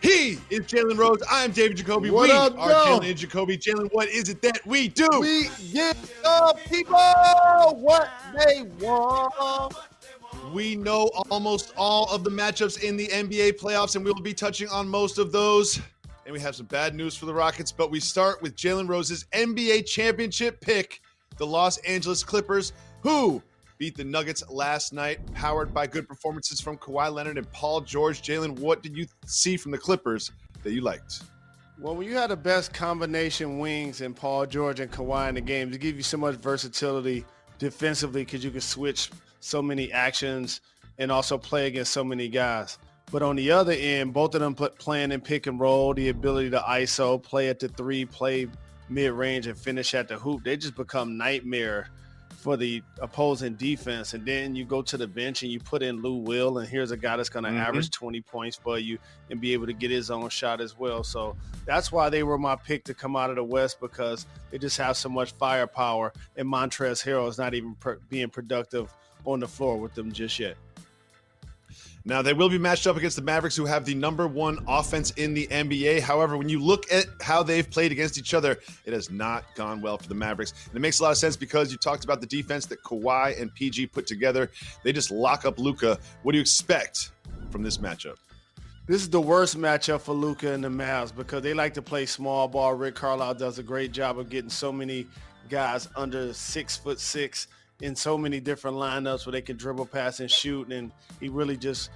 He is Jalen Rose. I'm David Jacoby. What we up, are Jalen and Jacoby. Jalen, what is it that we do? We give the people what they want. We know almost all of the matchups in the NBA playoffs, and we will be touching on most of those. And we have some bad news for the Rockets, but we start with Jalen Rose's NBA championship pick, the Los Angeles Clippers, who beat the Nuggets last night, powered by good performances from Kawhi Leonard and Paul George. Jalen, what did you see from the Clippers that you liked? Well, when you had the best combination wings in Paul George and Kawhi in the game, to give you so much versatility defensively because you could switch so many actions and also play against so many guys. But on the other end, both of them playing in pick and roll, the ability to ISO, play at the three, play mid-range, and finish at the hoop. They just become nightmare for the opposing defense. And then you go to the bench and you put in Lou Will, and here's a guy that's going to average 20 points for you and be able to get his own shot as well. So that's why they were my pick to come out of the West, because they just have so much firepower, and Montrezl Harrell is not even being productive on the floor with them just yet. Now, they will be matched up against the Mavericks, who have the number one offense in the NBA. However, when you look at how they've played against each other, it has not gone well for the Mavericks. And it makes a lot of sense because you talked about the defense that Kawhi and PG put together. They just lock up Luka. What do you expect from this matchup? This is the worst matchup for Luka and the Mavs because they like to play small ball. Rick Carlisle does a great job of getting so many guys under 6'6" in so many different lineups where they can dribble, pass, and shoot. And he really just,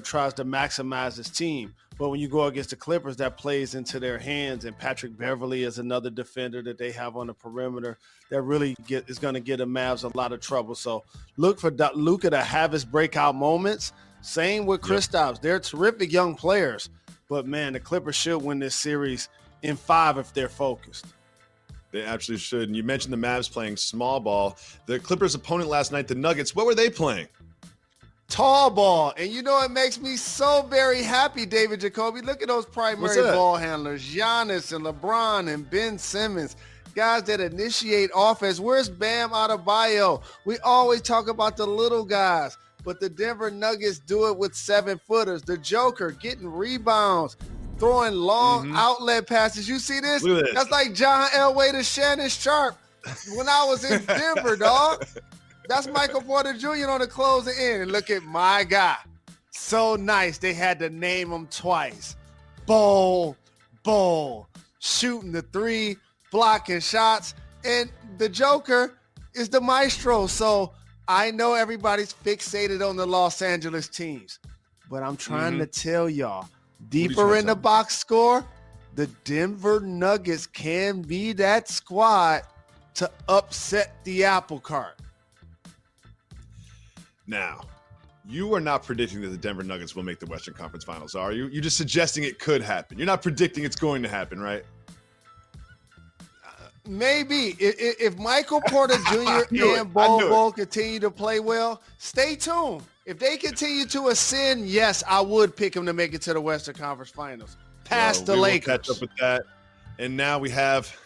tries to maximize his team. But when you go against the Clippers, that plays into their hands. And Patrick Beverly is another defender that they have on the perimeter that really is going to get the Mavs a lot of trouble. So look for Luka to have his breakout moments. Same with Kristaps. They're terrific young players. But, man, the Clippers should win this series in 5 if they're focused. They absolutely should. And you mentioned the Mavs playing small ball. The Clippers' opponent last night, the Nuggets, what were they playing? Tall ball. And it makes me so very happy, David Jacoby. Look at those primary ball handlers, Giannis and LeBron and Ben Simmons, guys that initiate offense. Where's Bam Adebayo? We always talk about the little guys, but the Denver Nuggets do it with 7-footers. The Joker getting rebounds, throwing long outlet passes. You see this? Look at this. That's like John Elway to Shannon Sharp when I was in Denver, dog. That's Michael Porter Jr. on the closing end. And look at my guy. So nice. They had to name him twice. Bowl, shooting the three, blocking shots. And the Joker is the maestro. So I know everybody's fixated on the Los Angeles teams, but I'm trying to tell y'all, deeper in the box score, the Denver Nuggets can be that squad to upset the apple cart. Now, you are not predicting that the Denver Nuggets will make the Western Conference Finals, are you? You're just suggesting it could happen. You're not predicting it's going to happen, right? Maybe. If Michael Porter Jr. and Bol continue to play well, stay tuned. If they continue to ascend, yes, I would pick them to make it to the Western Conference Finals. Past the Lakers. We'll catch up with that. And now we have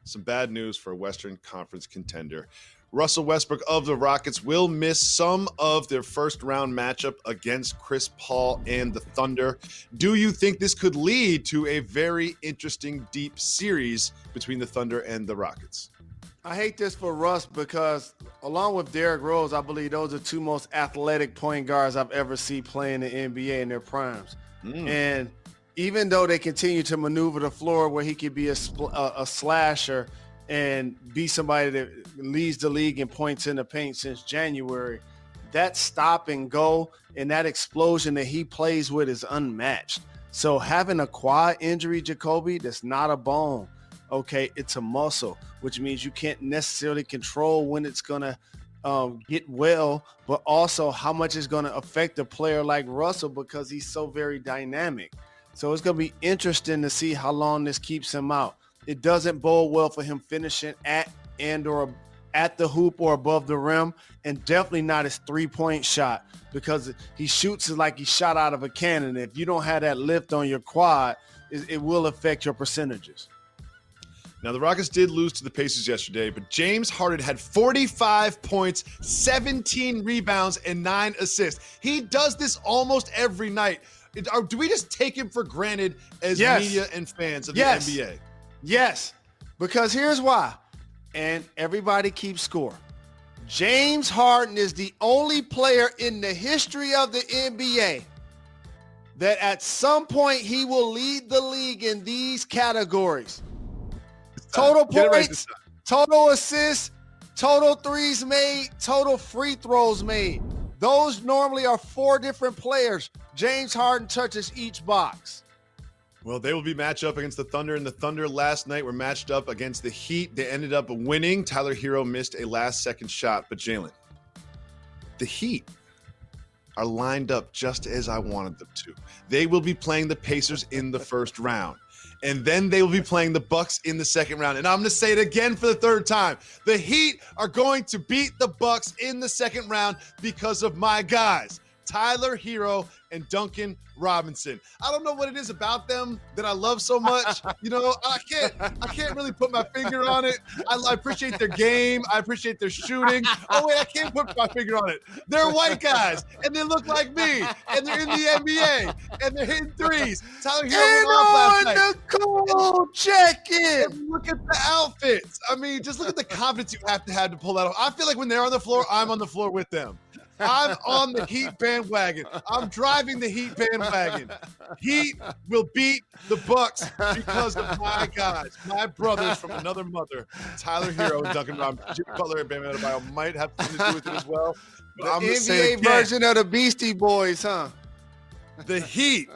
some bad news for a Western Conference contender. Russell Westbrook of the Rockets will miss some of their first-round matchup against Chris Paul and the Thunder. Do you think this could lead to a very interesting, deep series between the Thunder and the Rockets? I hate this for Russ because, along with Derrick Rose, I believe those are two most athletic point guards I've ever seen play in the NBA in their primes. And even though they continue to maneuver the floor where he could be a slasher and be somebody that leads the league in points in the paint since January, that stop and go and that explosion that he plays with is unmatched. So having a quad injury, Jacoby, that's not a bone, okay, it's a muscle, which means you can't necessarily control when it's going to get well, but also how much it's going to affect a player like Russell because he's so very dynamic. So it's going to be interesting to see how long this keeps him out. It doesn't bode well for him finishing at the hoop or above the rim, and definitely not his three-point shot because he shoots it like he shot out of a cannon. If you don't have that lift on your quad, it will affect your percentages. Now, the Rockets did lose to the Pacers yesterday, but James Harden had 45 points, 17 rebounds, and 9 assists. He does this almost every night. Do we just take him for granted as media and fans of the NBA? Yes, because here's why. And everybody keeps score. James Harden is the only player in the history of the NBA that at some point he will lead the league in these categories. Total points, total assists, total threes made, total free throws made. Those normally are 4 different players. James Harden touches each box. Well, they will be matched up against the Thunder, and the Thunder last night were matched up against the Heat. They ended up winning. Tyler Hero missed a last-second shot, but Jalen, the Heat are lined up just as I wanted them to. They will be playing the Pacers in the first round, and then they will be playing the Bucks in the second round. And I'm going to say it again for the third time. The Heat are going to beat the Bucks in the second round because of my guys, Tyler Hero and Duncan Robinson. I don't know what it is about them that I love so much. I can't really put my finger on it. I appreciate their game. I appreciate their shooting. Oh wait, I can't put my finger on it. They're white guys and they look like me and they're in the NBA and they're hitting threes. Tyler Hero went off last night. The cool check-in. And look at the outfits. I mean, just look at the confidence you have to pull that off. I feel like when they're on the floor, I'm on the floor with them. I'm on the Heat bandwagon. I'm driving the Heat bandwagon. Heat will beat the Bucks because of my guys, my brothers from another mother, Tyler Hero and Duncan Robinson. Jimmy Butler and Bam Adebayo might have something to do with it as well. But the NBA version of the Beastie Boys, huh? The Heat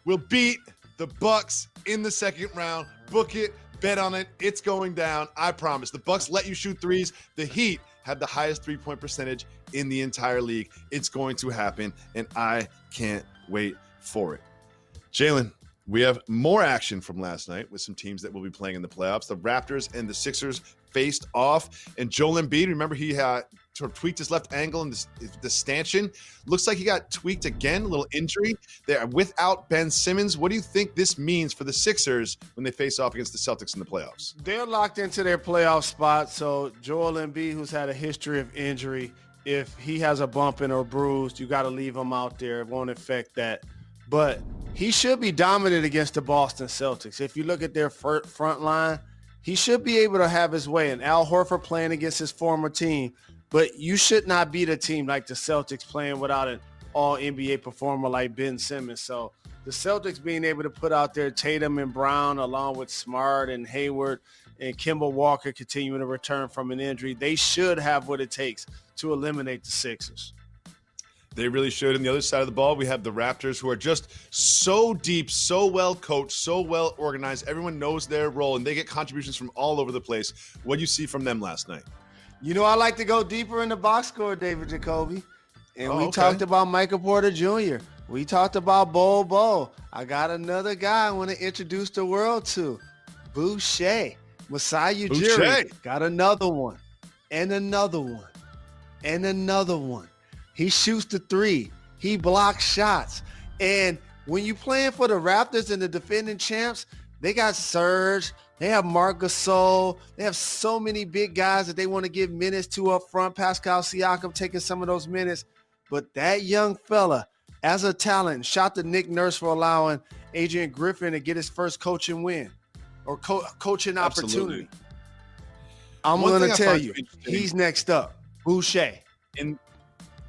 will beat the Bucks in the second round. Book it, bet on it. It's going down. I promise. The Bucks let you shoot threes. The Heat have the highest three-point percentage in the entire league. It's going to happen, and I can't wait for it. Jalen, we have more action from last night with some teams that will be playing in the playoffs. The Raptors and the Sixers faced off, and Joel Embiid, remember he sort of tweaked his left ankle and the stanchion. Looks like he got tweaked again, a little injury there without Ben Simmons. What do you think this means for the Sixers when they face off against the Celtics in the playoffs? They're locked into their playoff spot, so Joel Embiid, who's had a history of injury, if he has a bump and or bruised, you got to leave him out there. It won't affect that. But he should be dominant against the Boston Celtics. If you look at their front line, he should be able to have his way. And Al Horford playing against his former team. But you should not beat a team like the Celtics playing without an all-NBA performer like Ben Simmons. So the Celtics being able to put out there Tatum and Brown along with Smart and Hayward and Kemba Walker continuing to return from an injury, they should have what it takes to eliminate the Sixers. They really should. On the other side of the ball, we have the Raptors, who are just so deep, so well coached, so well organized. Everyone knows their role, and they get contributions from all over the place. What do you see from them last night? I like to go deeper in the box score, David Jacoby. And we talked about Michael Porter Jr. We talked about Bol. I got another guy I want to introduce the world to. Boucher. Masai Ujiri. Got another one. And another one. And another one. He shoots the three. He blocks shots. And when you playing for the Raptors and the defending champs, they got Serge. They have Marc Gasol. They have so many big guys that they want to give minutes to up front. Pascal Siakam taking some of those minutes. But that young fella, as a talent, shot to Nick Nurse for allowing Adrian Griffin to get his first coaching win or coaching opportunity. I'm going to tell you, he's next up. Boucher.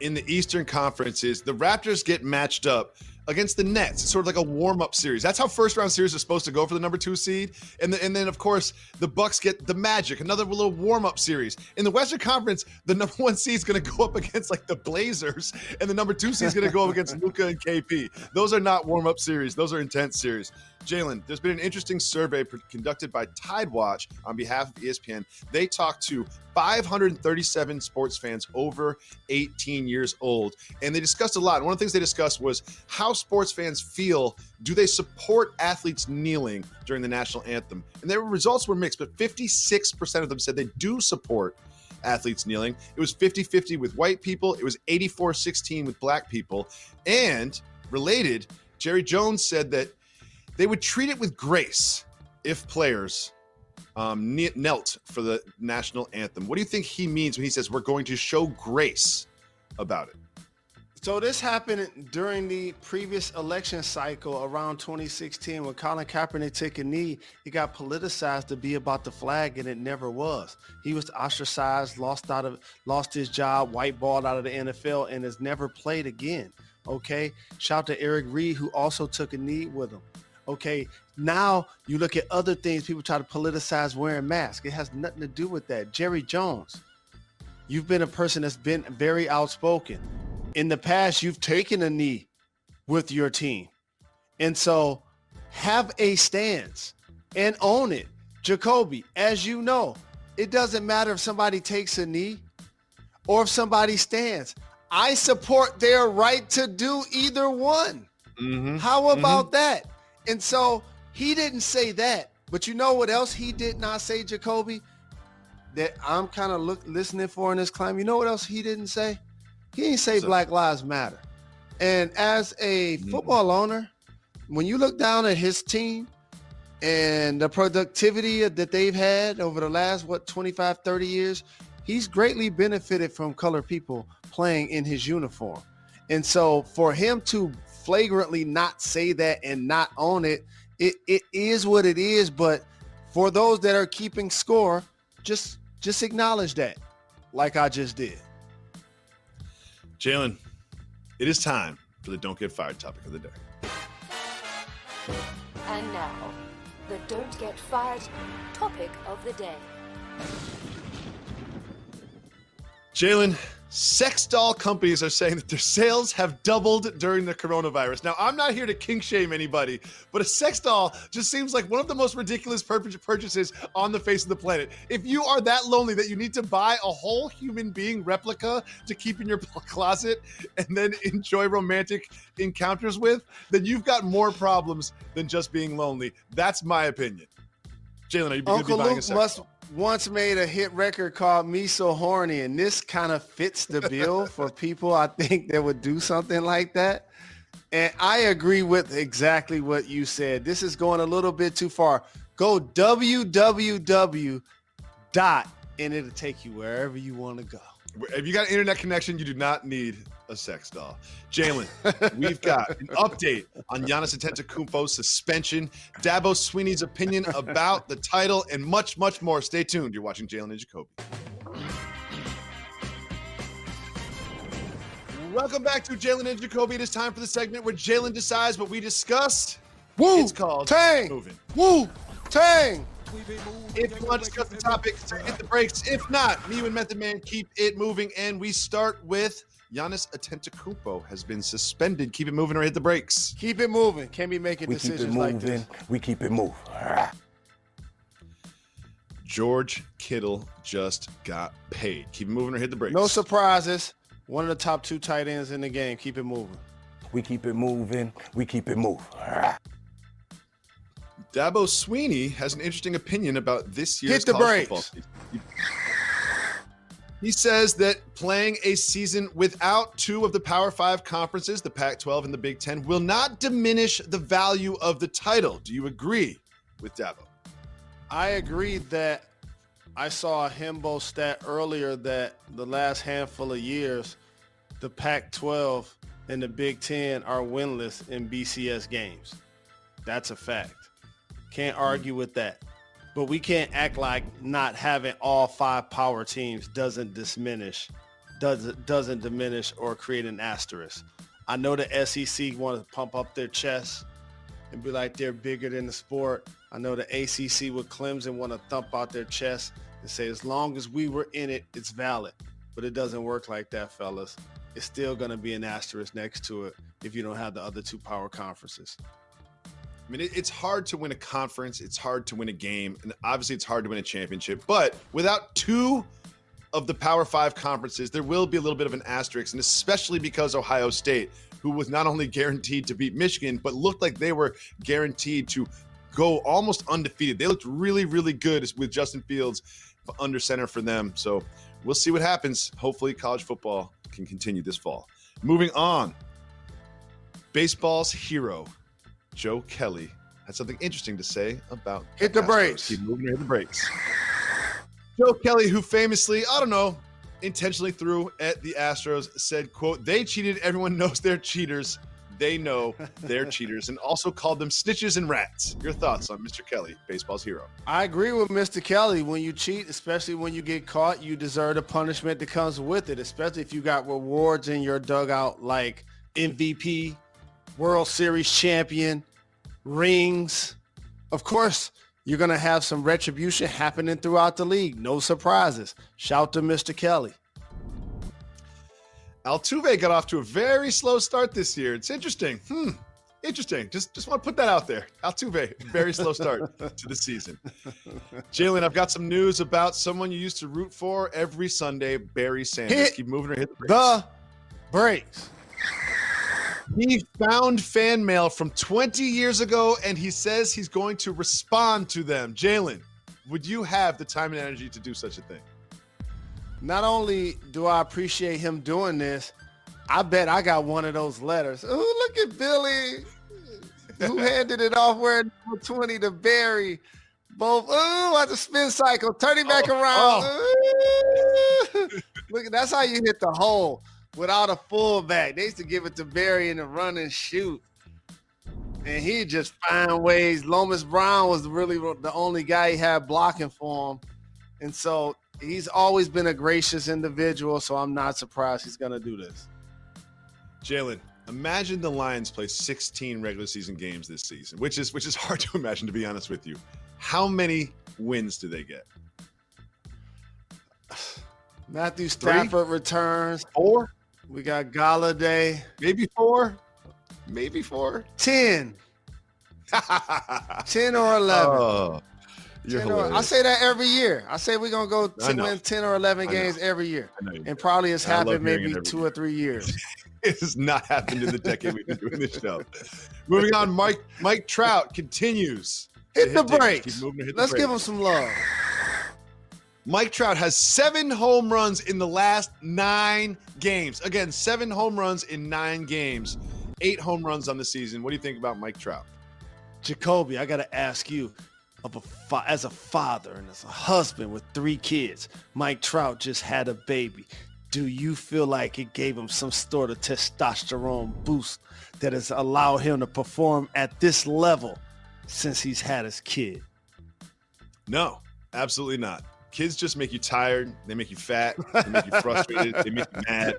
In the Eastern Conference is the Raptors get matched up against the Nets. It's sort of like a warm-up series. That's how first-round series are supposed to go for the number 2 seed. And then, of course, the Bucks get the Magic, another little warm-up series. In the Western Conference, the number 1 seed is going to go up against, like, the Blazers, and the number 2 seed is going to go up against Luka and KP. Those are not warm-up series. Those are intense series. Jalen, there's been an interesting survey conducted by Tidewatch on behalf of ESPN. They talked to 537 sports fans over 18 years old, and they discussed a lot. And one of the things they discussed was how sports fans feel. Do they support athletes kneeling during the national anthem? And their results were mixed, but 56% of them said they do support athletes kneeling. It was 50-50 with white people. It was 84-16 with black people. And related, Jerry Jones said that they would treat it with grace if players knelt for the national anthem. What do you think he means when he says we're going to show grace about it? So this happened during the previous election cycle around 2016 when Colin Kaepernick took a knee. It got politicized to be about the flag, and it never was. He was ostracized, lost his job, whiteballed out of the NFL, and has never played again. Okay. Shout out to Eric Reed, who also took a knee with him. Okay. Now you look at other things. People try to politicize wearing masks. It has nothing to do with that. Jerry Jones, you've been a person that's been very outspoken. In the past, you've taken a knee with your team. And so have a stance and own it. Jacoby, as you know, it doesn't matter if somebody takes a knee or if somebody stands. I support their right to do either one. Mm-hmm. How about that? And so he didn't say that. But you know what else he did not say, Jacoby, that I'm kind of listening for in this climb? You know what else he didn't say? He didn't say Black Lives Matter. And as a football owner, when you look down at his team and the productivity that they've had over the last, 25, 30 years, he's greatly benefited from colored people playing in his uniform. And so for him to flagrantly not say that and not own it, it is what it is. But for those that are keeping score, just acknowledge that, like I just did. Jalen, it is time for the Don't Get Fired topic of the day. And now, the Don't Get Fired topic of the day. Jalen, sex doll companies are saying that their sales have doubled during the coronavirus. Now, I'm not here to kink shame anybody, but a sex doll just seems like one of the most ridiculous purchases on the face of the planet. If you are that lonely that you need to buy a whole human being replica to keep in your closet and then enjoy romantic encounters with, then you've got more problems than just being lonely. That's my opinion. Jalen, are you going to be buying a sex doll? Once made a hit record called Me So Horny, and this kind of fits the bill for people I think that would do something like that. And I agree with exactly what you said. This is going a little bit too far. Go www. and it'll take you wherever you want to go. If you got an internet connection, you do not need a sex doll. Jalen, we've got an update on Giannis Antetokounmpo's suspension, Dabo Swinney's opinion about the title, and much, much more. Stay tuned. You're watching Jalen and Jacoby. Welcome back to Jalen and Jacoby. It is time for the segment where Jalen decides what we discussed. Woo! It's called Tang! Moving. Woo! Tang! If you want to discuss the topic, hit the brakes. If not, me and Method Man keep it moving. And we start with Giannis Antetokounmpo has been suspended. Keep it moving or hit the brakes. Keep it moving. Can't be making decisions like this. We keep it moving. George Kittle just got paid. Keep it moving or hit the brakes. No surprises. One of the top 2 tight ends in the game. Keep it moving. We keep it moving. We keep it moving. Dabo Swinney has an interesting opinion about this year's hit the college brakes. football season. He says that playing a season without 2 of the Power 5 conferences, the Pac-12 and the Big Ten, will not diminish the value of the title. Do you agree with Dabo? I agree that I saw a Hembo stat earlier that the last handful of years, the Pac-12 and the Big Ten are winless in BCS games. That's a fact. Can't argue with that. But we can't act like not having all 5 power teams doesn't diminish or create an asterisk. I know the SEC want to pump up their chest and be like they're bigger than the sport. I know the ACC with Clemson want to thump out their chest and say as long as we were in it, it's valid. But it doesn't work like that, fellas. It's still going to be an asterisk next to it if you don't have the other 2 power conferences. I mean, it's hard to win a conference. It's hard to win a game. And obviously, it's hard to win a championship. But without 2 of the Power 5 conferences, there will be a little bit of an asterisk. And especially because Ohio State, who was not only guaranteed to beat Michigan, but looked like they were guaranteed to go almost undefeated. They looked really, really good with Justin Fields under center for them. So we'll see what happens. Hopefully, college football can continue this fall. Moving on. Baseball's hero, Joe Kelly, had something interesting to say about hit the brakes. Keep moving, hit the brakes. Joe Kelly, who famously, I don't know, intentionally threw at the Astros, said, quote, "They cheated. Everyone knows they're cheaters. They know they're cheaters," and also called them snitches and rats. Your thoughts on Mr. Kelly, baseball's hero? I agree with Mr. Kelly. When you cheat, especially when you get caught, you deserve the punishment that comes with it, especially if you got rewards in your dugout like MVP, World Series champion, rings. Of course, you're going to have some retribution happening throughout the league. No surprises. Shout to Mr. Kelly. Altuve got off to a very slow start this year. It's interesting. Interesting. Just want to put that out there. Altuve, very slow start to the season. Jalen, I've got some news about someone you used to root for every Sunday, Barry Sanders. Keep moving or hit the brakes. The brakes. He found fan mail from 20 years ago, and he says he's going to respond to them. Jalen, would you have the time and energy to do such a thing? Not only do I appreciate him doing this, I bet I got one of those letters. Oh, look at Billy, who handed it off wearing number 20 to Barry. Both, at the spin cycle, turning back around. Ooh. Look, that's how you hit the hole without a fullback. They used to give it to Barry in the run and shoot. And he just find ways. Lomas Brown was really the only guy he had blocking for him. And so he's always been a gracious individual, so I'm not surprised he's going to do this. Jalen, imagine the Lions play 16 regular season games this season, which is hard to imagine, to be honest with you. How many wins do they get? Matthew Stafford returns. 4? We got Galladay. Maybe 4? Maybe 4? 10. 10 or 11. Oh, you're hilarious. I say that every year. I say we're going to go to win 10 or 11 games every year. And probably it's happened maybe 2 or 3 years. It has not happened in the decade we've been doing this show. Moving on, Mike Trout continues. Hit the brakes. Let's give him some love. Mike Trout has 7 home runs in the last 9 games. Again, 7 home runs in 9 games. 8 home runs on the season. What do you think about Mike Trout? Jacoby, I got to ask you, as a father and as a husband with 3 kids, Mike Trout just had a baby. Do you feel like it gave him some sort of testosterone boost that has allowed him to perform at this level since he's had his kid? No, absolutely not. Kids just make you tired. They make you fat. They make you frustrated. They make you mad.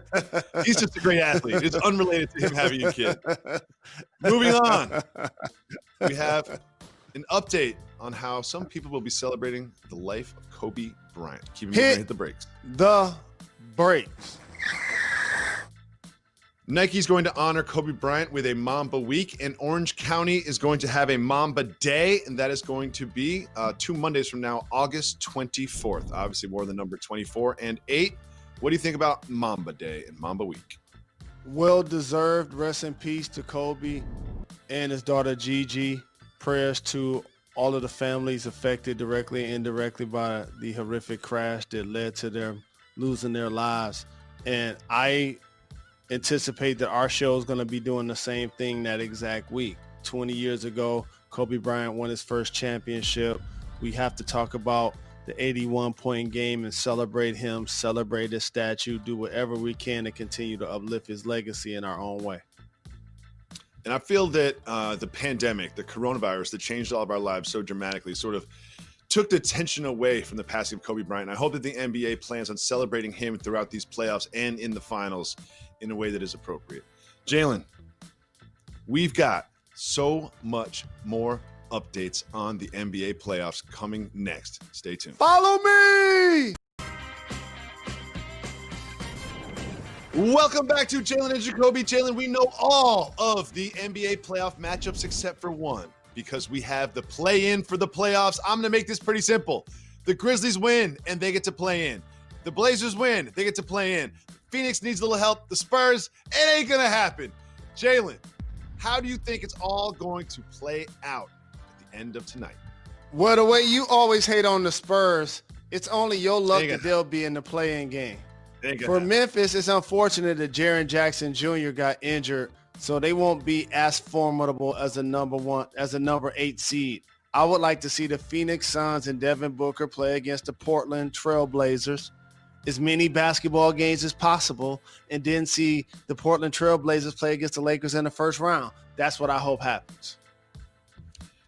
He's just a great athlete. It's unrelated to him having a kid. Moving on, we have an update on how some people will be celebrating the life of Kobe Bryant. Keep moving and hit the brakes. The brakes. Nike's going to honor Kobe Bryant with a Mamba Week, and Orange County is going to have a Mamba Day, and that is going to be 2 Mondays from now, August 24th. Obviously, more than number 24 and 8. What do you think about Mamba Day and Mamba Week? Well-deserved. Rest in peace to Kobe and his daughter Gigi. Prayers to all of the families affected directly and indirectly by the horrific crash that led to them losing their lives. And I anticipate that our show is going to be doing the same thing that exact week. 20 years ago, Kobe Bryant won his first championship. We have to talk about the 81-point game and celebrate him, celebrate his statue, do whatever we can to continue to uplift his legacy in our own way. And I feel that the pandemic, the coronavirus that changed all of our lives so dramatically sort of took the attention away from the passing of Kobe Bryant. I hope that the NBA plans on celebrating him throughout these playoffs and in the finals in a way that is appropriate. Jalen, we've got so much more updates on the NBA playoffs coming next. Stay tuned. Follow me! Welcome back to Jalen and Jacoby. Jalen, we know all of the NBA playoff matchups except for one, because we have the play-in for the playoffs. I'm going to make this pretty simple. The Grizzlies win, and they get to play in. The Blazers win, they get to play in. Phoenix needs a little help. The Spurs, it ain't going to happen. Jalen, how do you think it's all going to play out at the end of tonight? Well, the way you always hate on the Spurs, it's only your luck that they'll be in the play-in game. For Memphis, it's unfortunate that Jaren Jackson Jr. got injured, so they won't be as formidable as a number 8 seed. I would like to see the Phoenix Suns and Devin Booker play against the Portland Trail Blazers. as many basketball games as possible and then see the Portland Trail Blazers play against the Lakers in the first round. That's what I hope happens.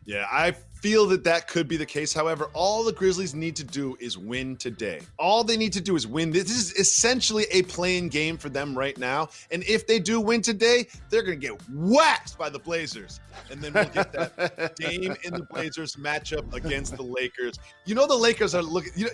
Yeah, I feel that could be the case. However, all the Grizzlies need to do is win today. All they need to do is win. This is essentially a playing game for them right now. And if they do win today, they're going to get waxed by the Blazers. And then we'll get that Dame and the Blazers matchup against the Lakers. You know the Lakers are looking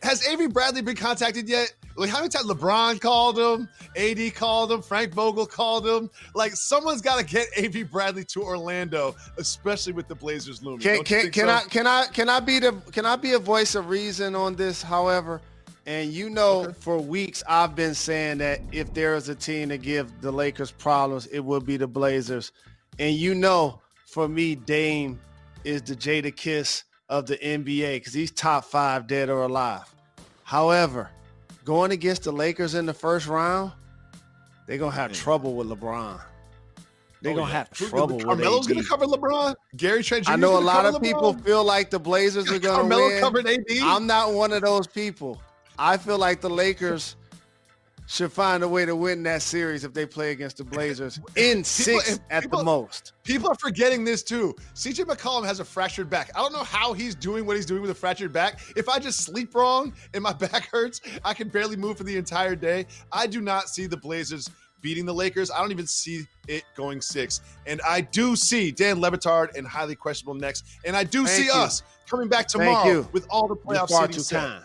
has Avery Bradley been contacted yet? Like, how many times LeBron called him, AD called him, Frank Vogel called him? Like, someone's got to get Avery Bradley to Orlando, especially with the Blazers looming. Can I be a voice of reason on this? However, and for weeks I've been saying that if there is a team to give the Lakers problems, it would be the Blazers. And for me, Dame is the Jada Kiss of the NBA because he's top 5 dead or alive. However, going against the Lakers in the first round, they're going to have trouble with LeBron. They're going to have trouble with Carmelo's going to cover LeBron? Gary Trent Jr. I know a lot of people feel like the Blazers are going to win. Carmelo covered AD? I'm not one of those people. I feel like the Lakers should find a way to win that series if they play against the Blazers in 6 at the most. People are forgetting this too. CJ McCollum has a fractured back. I don't know how he's doing what he's doing with a fractured back. If I just sleep wrong and my back hurts, I can barely move for the entire day. I do not see the Blazers beating the Lakers. I don't even see it going 6. And I do see Dan Le Batard and highly questionable next. And I do see us coming back tomorrow with all the playoff seedings set.